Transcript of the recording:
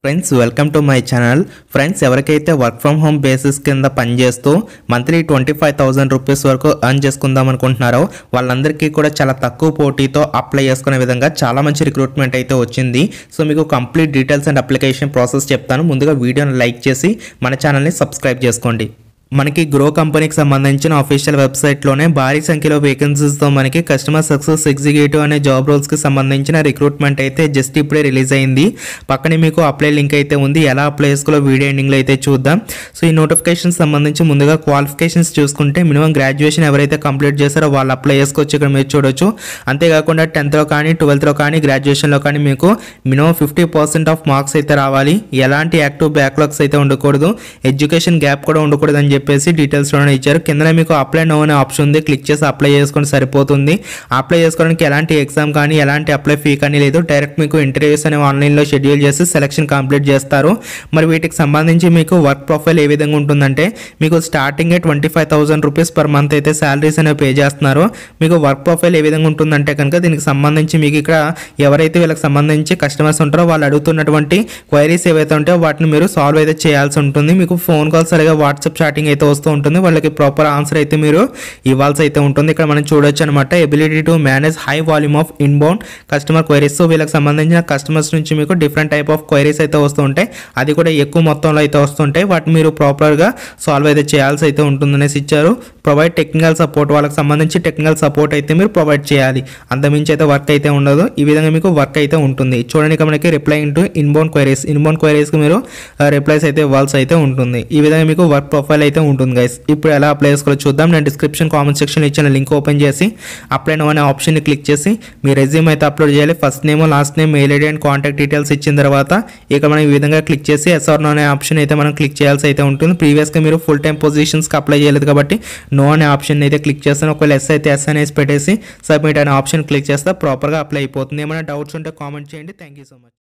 Friends welcome to my channel. Friends ఎవరికైతే work from home basis కింద పనిచేస్తూ monthly 25,000 rupees వరకు ఎర్న్ చేసుకుందాం అనుకుంటున్నారో వాళ్ళందరికీ కూడా చాలా తక్కువ పోటీతో అప్లై చేసుకునే విధంగా చాలా మంచి రిక్రూట్మెంట్ అయితే వచ్చింది. సో మీకు complete details and application process చెప్తాను. ముందుగా వీడియోని లైక్ చేసి మన ఛానల్ని సబ్స్క్రైబ్ చేసుకోండి. మనకి గ్రో కంపెనీకి సంబంధించిన అఫీషియల్ వెబ్సైట్లోనే భారీ సంఖ్యలో వేకెన్సీస్తో మనకి కస్టమర్ సక్సెస్ ఎగ్జిక్యూటివ్ అనే జాబ్ రోల్స్కి సంబంధించిన రిక్రూట్మెంట్ అయితే జస్ట్ ఇప్పుడే రిలీజ్ అయింది. పక్కనే మీకు అప్లై లింక్ అయితే ఉంది. ఎలా అప్లై చేసుకోవాలో వీడియో ఎండింగ్లో అయితే చూద్దాం. సో ఈ నోటిఫికేషన్ సంబంధించి ముందుగా క్వాలిఫికేషన్స్ చూసుకుంటే మినిమం గ్రాడ్యుయేషన్ ఎవరైతే కంప్లీట్ చేస్తారో వాళ్ళు అప్లై చేసుకోవచ్చు. ఇక్కడ మీరు చూడొచ్చు. అంతేకాకుండా 10th కానీ 12th కానీ గ్రాడ్యుయేషన్లో కానీ మీకు మినిమం 50% ఆఫ్ మార్క్స్ అయితే రావాలి. ఎలాంటి యాక్టివ్ బ్యాక్లాగ్స్ అయితే ఉండకూడదు. ఎడ్యుకేషన్ గ్యాప్ కూడా ఉండకూడదు అని చెప్పేసి డీటెయిల్స్ లోనే ఇచ్చారు. కింద మీకు అప్లై నో అనే ఆప్షన్ ఉంది. క్లిక్ చేసి అప్లై చేసుకొని సరిపోతుంది. అప్లై చేసుకోవడానికి ఎలాంటి ఎగ్జామ్ కానీ ఎలాంటి అప్లై ఫీ కానీ లేదు. డైరెక్ట్ మీకు ఇంటర్వ్యూస్ అనేవి ఆన్లైన్లో షెడ్యూల్ చేసి సెలక్షన్ కంప్లీట్ చేస్తారు. మరి వీటికి సంబంధించి మీకు వర్క్ ప్రొఫైల్ ఏ విధంగా ఉంటుందంటే మీకు స్టార్టింగ్ 25,000 రూపీస్ పర్ మంత్ అయితే శాలరీస్ అనేవి పే చేస్తున్నారు. మీకు వర్క్ ప్రొఫైల్ ఏ విధంగా ఉంటుందంటే కనుక దీనికి సంబంధించి మీకు ఇక్కడ ఎవరైతే వీళ్ళకి సంబంధించి కస్టమర్స్ ఉంటారో వాళ్ళు అడుగుతున్నటువంటి క్వైరీస్ ఏవైతే ఉంటాయో వాటిని మీరు సాల్వ్ అయితే చేయాల్సి ఉంటుంది. మీకు ఫోన్ కాల్స్ అలాగే వాట్సాప్ చాటింగ్ అయితే వస్తూ ఉంటుంది. వాళ్ళకి ప్రాపర్ ఆన్సర్ అయితే మీరు ఇవ్వాల్సి అయితే ఉంటుంది. ఇక్కడ మనం చూడొచ్చు అనమాట. Ability to manage high volume of inbound customer queries. So వీళ్ళకి సంబంధించిన కస్టమర్స్ నుంచి మీకు డిఫరెంట్ టైప్ ఆఫ్ క్వైరీస్ అయితే వస్తూ ఉంటాయి. అది కూడా ఎక్కువ మొత్తంలో అయితే వస్తుంటాయి. వాటిని మీరు ప్రాపర్గా సాల్వ్ అయితే చేయాల్సి అయితే ఉంటుందనేసి ఇచ్చారు. Provide technical support. వాళ్ళకి సంబంధించి టెక్నికల్ సపోర్ట్ అయితే మీరు ప్రొవైడ్ చేయాలి. అంతమించి అయితే వర్క్ అయితే ఉండదు. ఈ విధంగా మీకు వర్క్ అయితే ఉంటుంది. చూడండి ఇక్కడ మనకి reply into inbound queries. Inbound క్వైరీస్కి మీరు రిప్లైస్ అయితే ఇవ్వాల్సి అయితే ఉంటుంది. ఈ విధంగా మీకు వర్క్ ప్రొఫైల్ అయితే ఉంటుంది గైస్. ఇప్పుడు ఎలా అప్లై చేసుకోవాలో చూద్దాం. నేను డిస్క్రిప్షన్ కామెంట్ సెక్షన్ ఇచ్చిన లింక్ ఓపెన్ చేసి అప్లై నో అనే ఆప్షన్ని క్లిక్ చేసి మీ రెజ్యూమ్ అయితే అప్లోడ్ చేయాలి. First name, last name, mail ID and contact details ఇచ్చిన తర్వాత ఇక మనం ఈ విధంగా క్లిక్ చేసి ఎస్ఆర్ నో అనే ఆప్షన్ అయితే మనం క్లిక్ చేయాల్సి అయితే ఉంటుంది. ప్రీవియస్గా మీరు ఫుల్ టైం పొజిషన్స్కి అప్లై చేయలేదు కాబట్టి నో అనే ఆప్షన్ అయితే క్లిక్ చేస్తాను. ఒకవేళ ఎస్ అయితే ఎస్ అనేసి పెట్టేసి సబ్మిట్ అనే ఆప్షన్ క్లిక్ చేస్తే ప్రాపర్గా అప్లై అయిపోతుంది. ఏమైనా డౌట్స్ ఉంటే కామెంట్ చేయండి. Thank you so much.